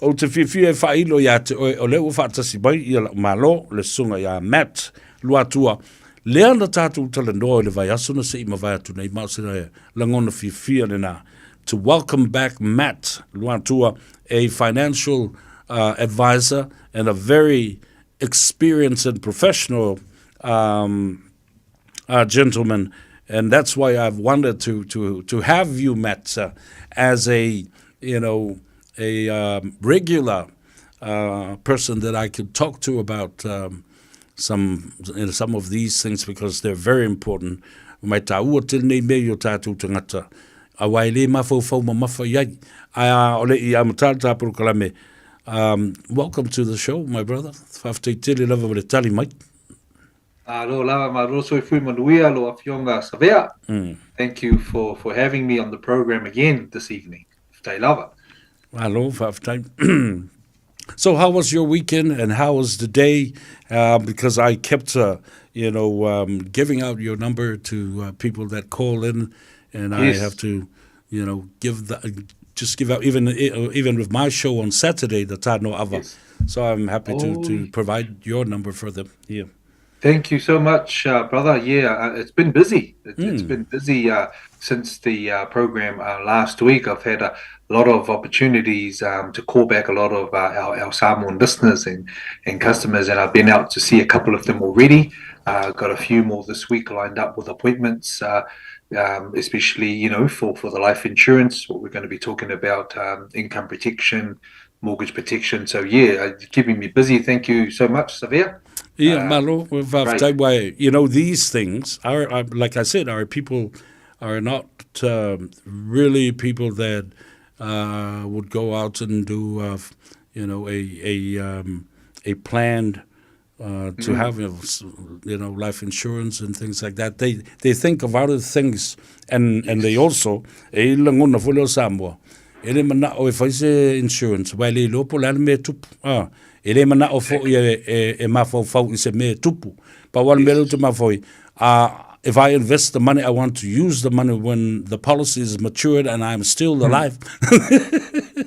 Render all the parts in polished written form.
o te whiwhia e whailo ia te o leo whaatasi mai ia la malo le sunga ia Matt Luatua. Lea na tātou tala noa le vai asuna se ima vai atu nei mausina langona whiwhia le nā. To welcome back Matt Luatua, a financial advisor and a very experienced and professional gentleman. And that's why I've wanted to have you, Matt, as a regular person that I could talk to about some of these things, because they're very important. Mai tāua tēnei mea o tātou tangata. A wai le mawhau ma mawha iai. Ole I amatāra tāpuru kalame. Welcome to the show, my brother. Whawhtei tele lava wale tali mai. Alo lava ma roso I fui manuia lo afionga Savea. Thank you for having me on the program again this evening. Whawhtei lava. Alo, whawhtei. So how was your weekend and how was the day? Because I kept, giving out your number to people that call in, and yes. I have to, give out even with my show on Saturday, the Tano Ava. Yes. So I'm happy to provide your number for them here. Thank you so much, brother. Yeah, it's been busy. It's been busy since the program last week. I've had a lot of opportunities to call back a lot of our Samoan listeners and customers, and I've been out to see a couple of them already. Got a few more this week lined up with appointments, especially, for the life insurance, what we're going to be talking about, income protection, mortgage protection. So, yeah, keeping me busy. Thank you so much, Savea. Yeah, Malo, these things are, like I said, our people are not really people that would go out and do, a planned to have, life insurance and things like that. They think of other things, and they also, langona fulio Samoa, ele mana o faise insurance, wale lopo la me tupu. Ele mana o fo e mafau I se me tupu. But one melo to mafoi. If I invest the money, I want to use the money when the policy is matured and I'm still alive.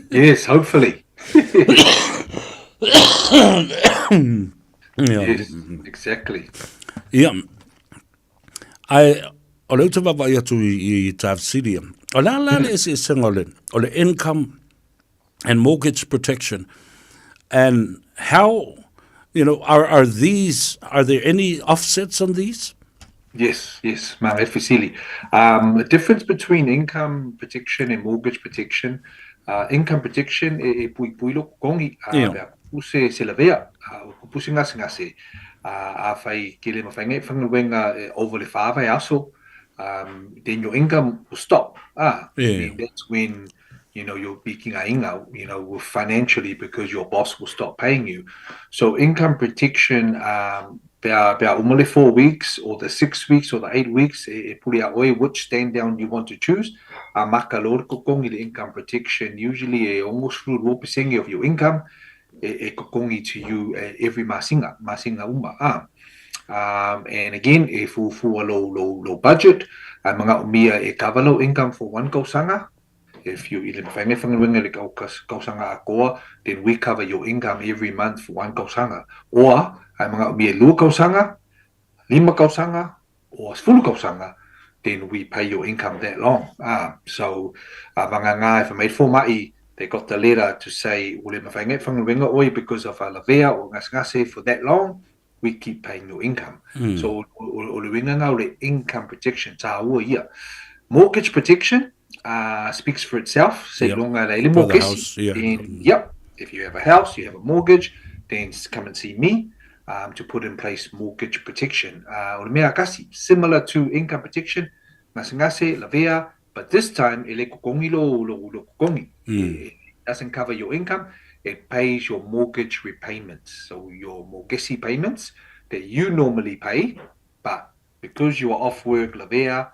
Yes, hopefully. Yes, exactly. Yeah. O leu te wawa ia tu I Tav City. O la le ese sengole. O le income and mortgage protection. And how, are there any offsets on these? Yes, ma'am, facility. The difference between income protection and mortgage protection, income protection, puilo kongi, puse se lavea, puse ngase, fai kile mawhainga, whangawenga over le Faiva aso, then your income will stop. That's when, you're being inga, financially, because your boss will stop paying you. So income protection, about umale 4 weeks or the 6 weeks or the 8 weeks, puli a which stand down you want to choose. Maka lor kokongi the income protection, usually almost 2% of your income, kokongi to you every masinga uma. And again, if you for a low budget, mga umia kavalo income for one kausanga. If you then we cover your income every month for one kausanga. Or mga umia lua kausanga, lima kausanga, or full kausanga, then we pay your income that long. So mga nga if I made for mai, they got the letter to say because of a lavea or ngase for that long, we keep paying your income. So the income protection mortgage protection speaks for itself. Say if you have a house, you have a mortgage, then come and see me to put in place mortgage protection. Similar to income protection, lavea, but this time it doesn't cover your income. It pays your mortgage repayments. So your mortgage payments that you normally pay, but because you are off work, lavea,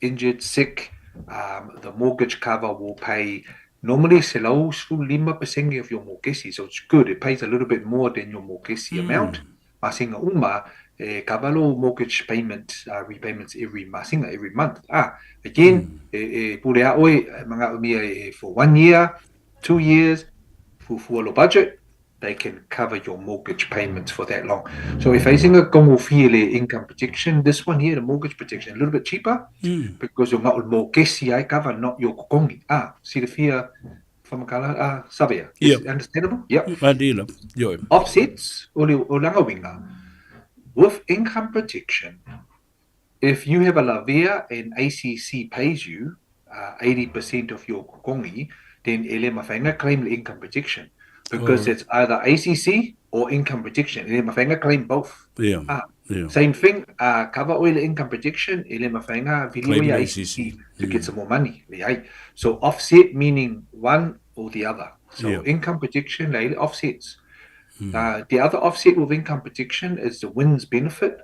injured, sick, the mortgage cover will pay normally 5% of your mortgage. So it's good. It pays a little bit more than your mortgage amount. Masinga kavalo mortgage payments, repayments every month. Again, for 1 year, 2 years, full budget, they can cover your mortgage payments for that long. So if facing a kongo income protection, this one here, the mortgage protection, a little bit cheaper because you're not more kesi cover, not your kongi. See the fear from Savea. Is Yep. understandable? Yep. Adila. Yo. Offsets, o langa winga. With income protection, if you have a lavea and ACC pays you 80% of your kongi, then ele mawhainga claim the income protection because it's either ACC or income protection. Ele mawhainga claim both. Yeah. Yeah. Same thing, cover oil income protection, ele mawhainga Claim viliwea ACC. ACC to get some more money. So offset meaning one or the other. So Yeah. income protection, le offsets. The other offset with income protection is the wins benefit.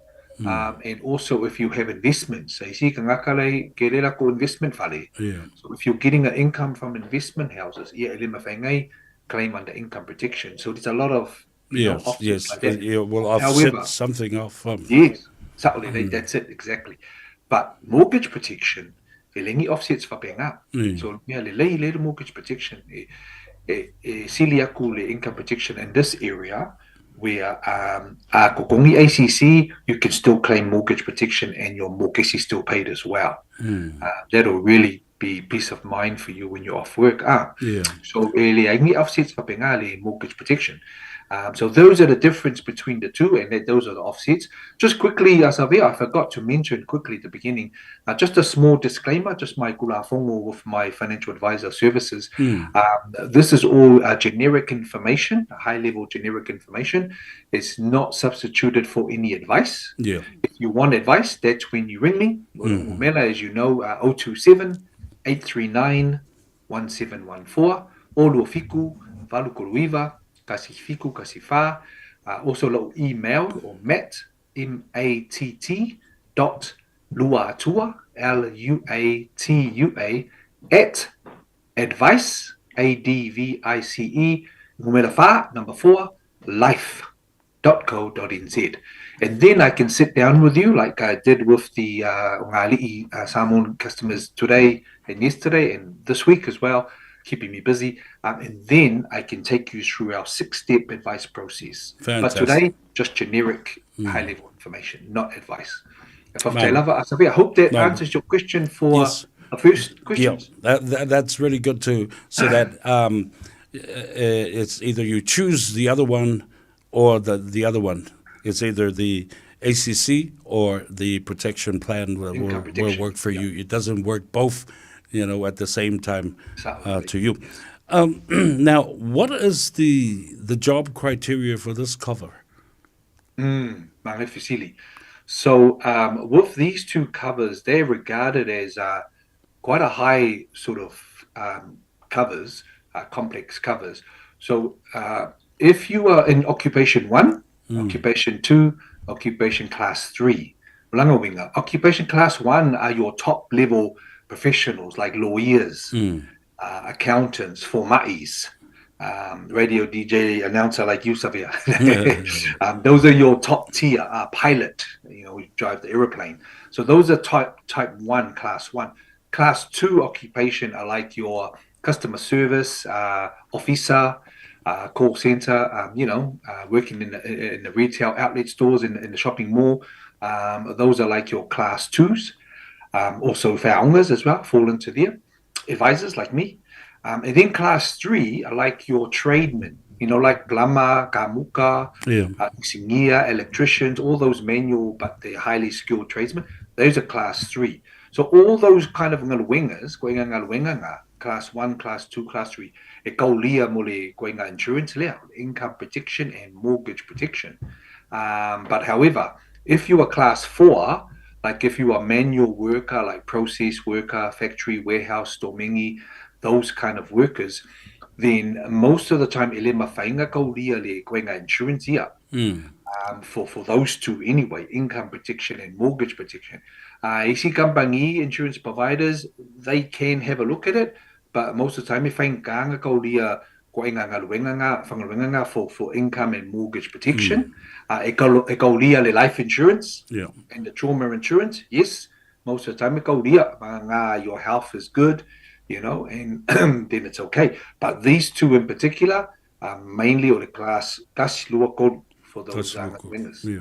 And also if you have investments, so you see kangakalei kerela ko investment fale. Yeah. So if you're getting an income from investment houses, claim under income protection. So there's a lot of offsets like that. It will offset However, something off. yes, subtly, that's it exactly. But mortgage protection, elengi offsets for paying up. So le mortgage protection, sili income protection in this area where kokongi ACC, you can still claim mortgage protection and your mortgage is still paid as well. That'll really be peace of mind for you when you're off work. So le offsets for paying mortgage protection. So those are the difference between the two, and those are the offsets. Just quickly, Savea, I forgot to mention quickly at the beginning, just a small disclaimer, just my kulafongo with my financial advisor services. This is all generic information, high-level generic information. It's not substituted for any advice. Yeah. If you want advice, that's when you ring me. Umela, as you know, 027-839-1714, o Luafiku, Valukuluiva, Kasifiku, Kasifa, also little email or matt, Luatua, Luatua, at advice, advice, number 4, life.co.nz. And then I can sit down with you like I did with the Samoan customers today and yesterday and this week as well, keeping me busy, and then I can take you through our 6-step advice process. Fantastic. But today, just generic, high-level information, not advice. I hope that answers your question for the first question. Yeah, that's really good too. So that it's either you choose the other one or the other one. It's either the ACC or the protection plan will work for you. It doesn't work both, at the same time to you. Now, what is the job criteria for this cover? So with these two covers, they're regarded as quite a high sort of covers, complex covers. So if you are in Occupation 1, Occupation 2, Occupation Class 3, Occupation Class 1 are your top level professionals like lawyers, accountants, formais, radio DJ, announcer like you, Savea. Those are your top tier. Pilot, who drive the aeroplane. So those are type 1, Class 1. Class 2 occupation are like your customer service, officer, call center, working in the retail outlet stores, in the shopping mall. Those are like your Class 2s. Also whaongas as well fall into there. Advisors like me. And then Class 3 are like your tradesmen, like plumber, kamuka, engineer, electricians, all those manual but they're highly skilled tradesmen. Those are Class 3. So all those kind of wingers, Class 1, Class 2, Class 3, e kaulia mole koinga insurance lea, income protection and mortgage protection. But however, if you are Class 4, like if you are manual worker, like process worker, factory, warehouse, stomingi, those kind of workers, then most of the time ele mawhainga kaulia le koinga insurance ia. For those two anyway, income protection and mortgage protection. Isi kampangi insurance providers, they can have a look at it, but most of the time, if I kanga kaulia for income and mortgage protection, kaulia le life insurance and the trauma insurance, yes, most of the time kaulia your health is good, and then it's okay. But these two in particular, mainly or the class lua code for those That's local. winners. Yeah.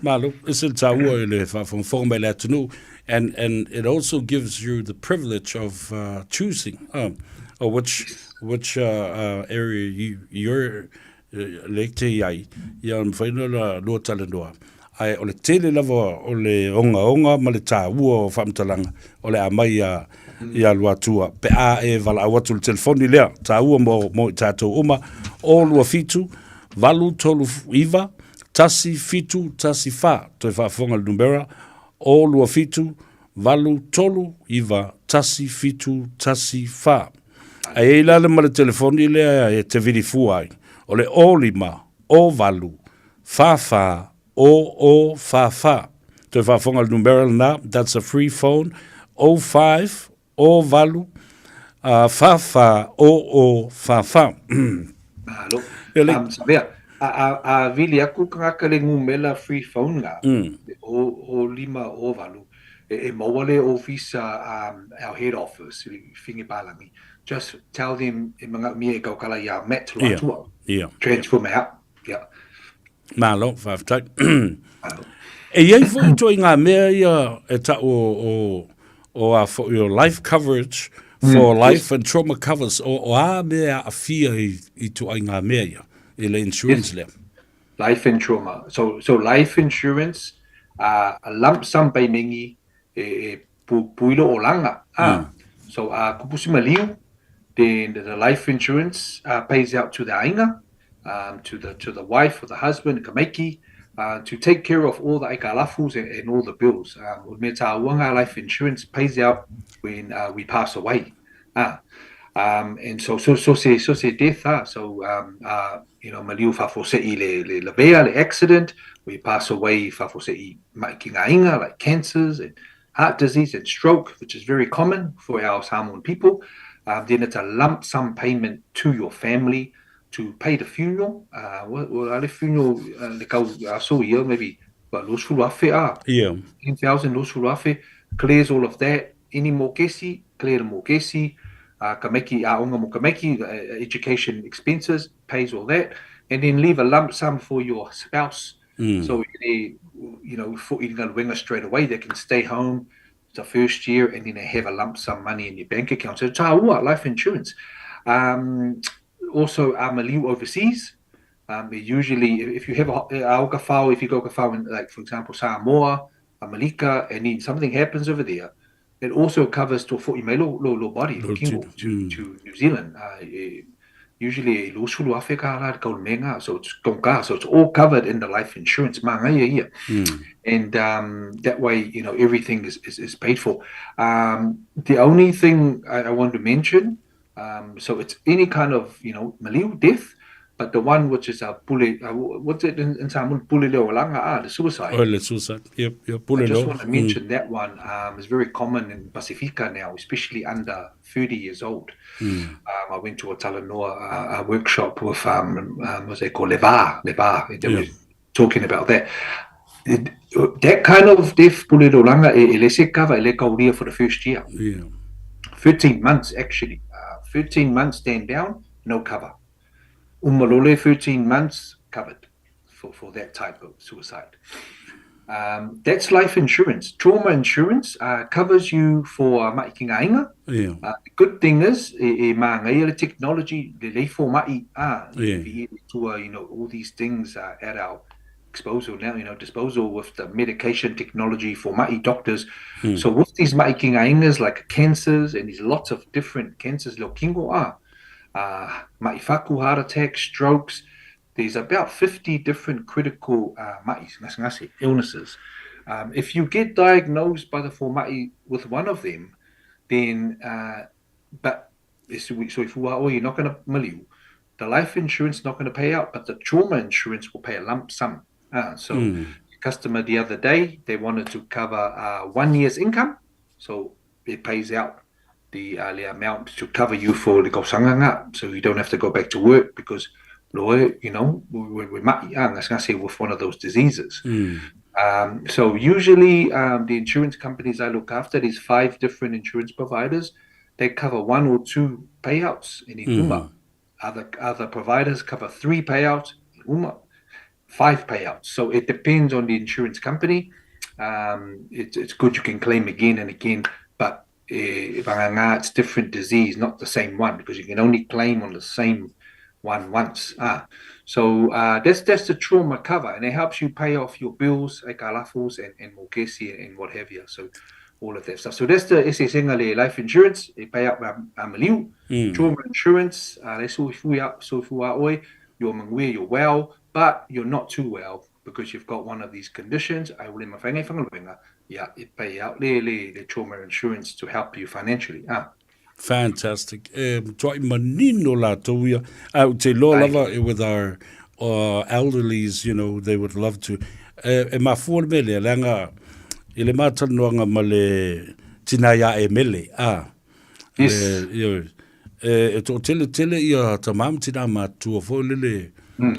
Malo, it's a taua ele from formula to know, and it also gives you the privilege of choosing or which area you're like te ai ia mfaina la lo talendoa ai ole tele lava ole onga ma le taua o famtalanga ole amai ia Luatua pe a e vala watu le telefoni lea taua mo tatou uma o lua fitu valu tolu iva tasi fitu tasi fa to fa fonga le numera o lua fitu valu tolu iva tasi fitu tasi fa ai la le male telefoni le e te vidi fuai o le olima o valu fa o fa to fa fonga le numera na that's a free phone 05 o valu fa o fa Malo. ele Savea, a vili aku kaka le ngumela free phone nga, o lima o valu, e mawale office our head office, fingi palami. Just tell them, e mga mi e kaukala ya met Luatua. yeah Transfer me out. Yeah. malo fa tak Malo. e iai foi to ngā mea ia e ta for your life coverage for life and trauma covers o a mea a fia I to ngā mea ia I le insurance le Life and trauma. So life insurance, a lump sum pay mingi puilo o langa. So kupusi maliu, then the life insurance pays out to the ainga, to the wife or the husband, kameki, to take care of all the aikalafus and all the bills. Meta wanga life insurance pays out when we pass away. And so say death. So maliu fafosei le lavea le accident. We pass away fafosei making ainga like cancers and heart disease and stroke, which is very common for our Samoan people. Then it's a lump sum payment to your family to pay the funeral. Well, the funeral le kau so year maybe but los fuluafe 10,000 los fuluafe clears all of that. Any more kesi clear the more kesi. Kameki aonga mo kameki education expenses pays all that, and then leave a lump sum for your spouse. So they, for inga straight away, they can stay home the first year, and then they have a lump sum money in your bank account. So taua life insurance. Also, maliu overseas. Usually, if you have if you go in, like for example Samoa, Malika, and then something happens over there. It also covers to lo body to New Zealand. Usually lo Africa so it's all covered in the life insurance and that way everything is paid for. The only thing I want to mention, so it's any kind of maliu death. But the one which is a pule, what's it in Samoan? Pule leolanga, the suicide. oh le suicide yep I just want to mention that one is very common in Pacifica now, especially under 30 years old. I went to a Talanoa a workshop with what's they call Leva. They were talking about that. That kind of death, pule leolanga, ele cover ele kauria for the first year. 13 months actually. 13 months stand down, no cover. Umalole 13 months covered for that type of suicide. That's life insurance. Trauma insurance covers you for making ainga. The good thing is, the technology, the for mai all these things at our disposal now. Disposal with the medication technology for mai doctors. So with these making aingas like cancers and there's lots of different cancers, lokingo maifaku, heart attacks, strokes. There's about 50 different critical illnesses. If you get diagnosed by the formai with one of them, then so if you're not going to maliu, the life insurance is not going to pay out, but the trauma insurance will pay a lump sum. So the customer the other day, they wanted to cover 1 year's income, so it pays out the amount to cover you for the sanganga, so you don't have to go back to work because we're with one of those diseases. So usually the insurance companies I look after, there's 5 different insurance providers. They cover 1 or 2 payouts in Iguma. Other providers cover 3 payouts, 5 payouts. So it depends on the insurance company. It's good you can claim again and again, but it's different disease, not the same one, because you can only claim on the same one once. So that's the trauma cover, and it helps you pay off your bills, ekalafos, and mokesi, and what have you. So all of that stuff. So that's the SEP life insurance. They pay out maliu. Trauma insurance. So if we are you're well, but you're not too well because you've got one of these conditions. I will it pay out the trauma insurance to help you financially. Fantastic. Toi manino la toia out te lo lava with our elderlies, they would love to. E mafua mele langa ile matanoanga male tinaya e mele. Yes. E to tele ia tamam tina matua fo lele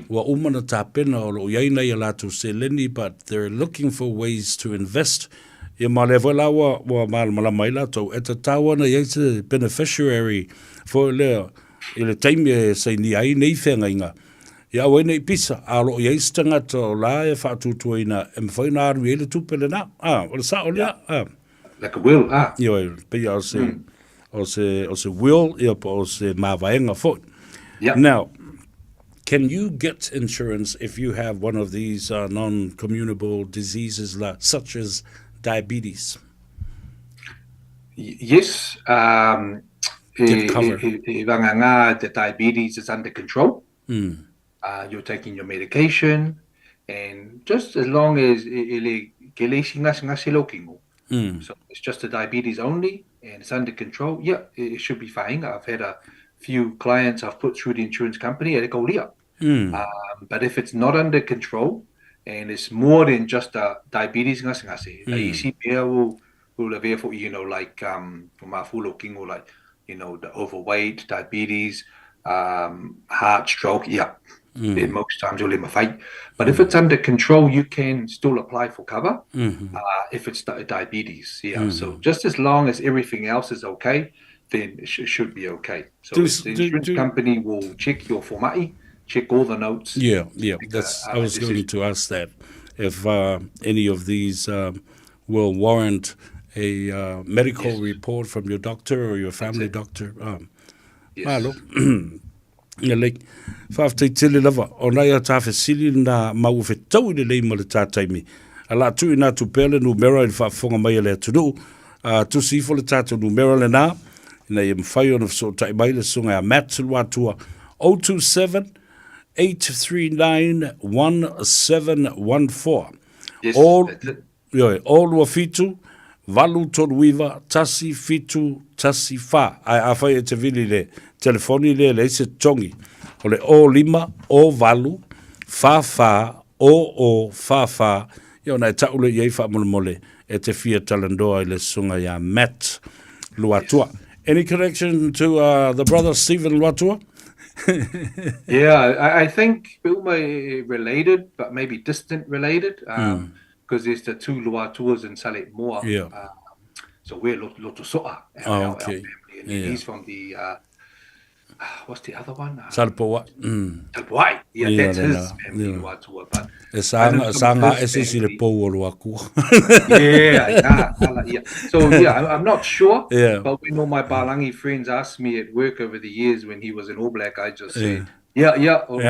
wa umana tapena o lo yaina ia latu seleni, but they're looking for ways to invest. Ia malevela wa malamai lato e te tawana ia te beneficiary fo le ile taimi se ni ai nei whenga inga. Ia wene pisa alo ia istangata o la e whatutuina e mwhaina aru ele tupele na. Wala sa o lea. Like a will. Ia pia o se will ia po o se mawaenga fo. Yeah. Now, can you get insurance if you have one of these non-communicable diseases such as diabetes? Yes. The diabetes is under control. You're taking your medication, and just as long as so it's just the diabetes only, and it's under control. Yeah, it should be fine. I've had a few clients I've put through the insurance company, and they go, but if it's not under control, and it's more than just diabetes, the ECP will have for like the overweight, diabetes, heart, stroke. Then most times you'll have a fight. But if it's under control, you can still apply for cover. If it's diabetes, So just as long as everything else is okay, then it should be okay. So the insurance company will check your formati, check all the notes. Yeah. I was going to ask that if any of these will warrant a medical report from your doctor or your family doctor. Malo. Like fafte tele lava ona ia ta fesili na mau fe tau le mo le tataimi ala tu ina tu pele numero in fa fonga mai le tu tu si fo le tatu numero le na im fai on so tai mai le sunga mat Luatua 027 839 1714. All wa fitu valu toluiva tasi fitu tasi fa a fai te vili le telefoni le se tongi o le o lima o valu fa o fa na taule ye fa mole e te fia talandoa le sunga ya Matt Luatua. Any connection to the brother Stephen Luatua? Yeah, I think related, but maybe distant related, because there's the two Luatuas in Samoa. So we're Lotosoa. Okay. And he's from the what's the other one? Salpoa. Salpoa. Yeah, that's his family, Luatua. But sanga ese le powo Luaku. Yeah. So I'm not sure. Yeah. But when all my Balangi friends asked me at work over the years when he was an All Black, I just said, Yeah. But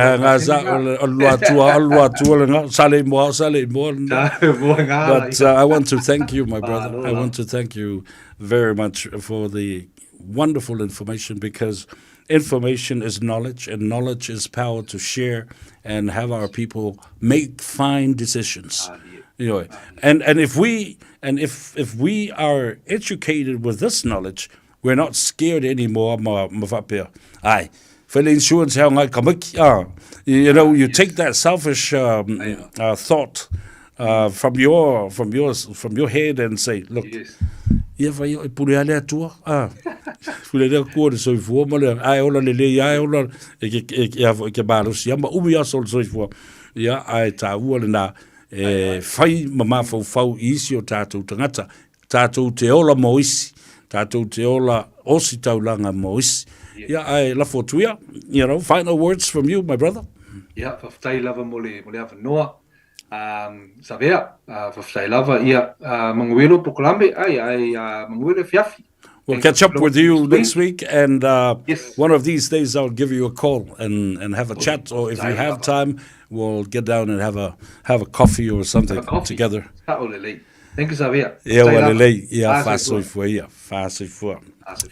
I want to thank you, my brother. I want to thank you very much for the wonderful information, because information is knowledge, and knowledge is power to share and have our people make fine decisions. And if we are educated with this knowledge, we're not scared anymore. Aye. Insurance, you take that selfish thought from your head and say, look, fai mama fau isi o tātou tangata, tātou te ola moisi, tātou te ola osi taulanga mois. Yeah, I love for tuia. Final words from you, my brother. Yeah, whaftai lava mole awa noa. Savea, whaftai lava ia manguelo pokolame ai manguelo fiafi. We'll catch up with you next week, and Yes. one of these days I'll give you a call and have a chat, or if you have time, we'll get down and have a coffee or something together. Thank you, Savea. Yeah, walelei, yeah, fasoi fua.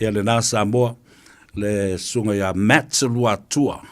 Yeah, le na Samoa, le sunga ya Luatua.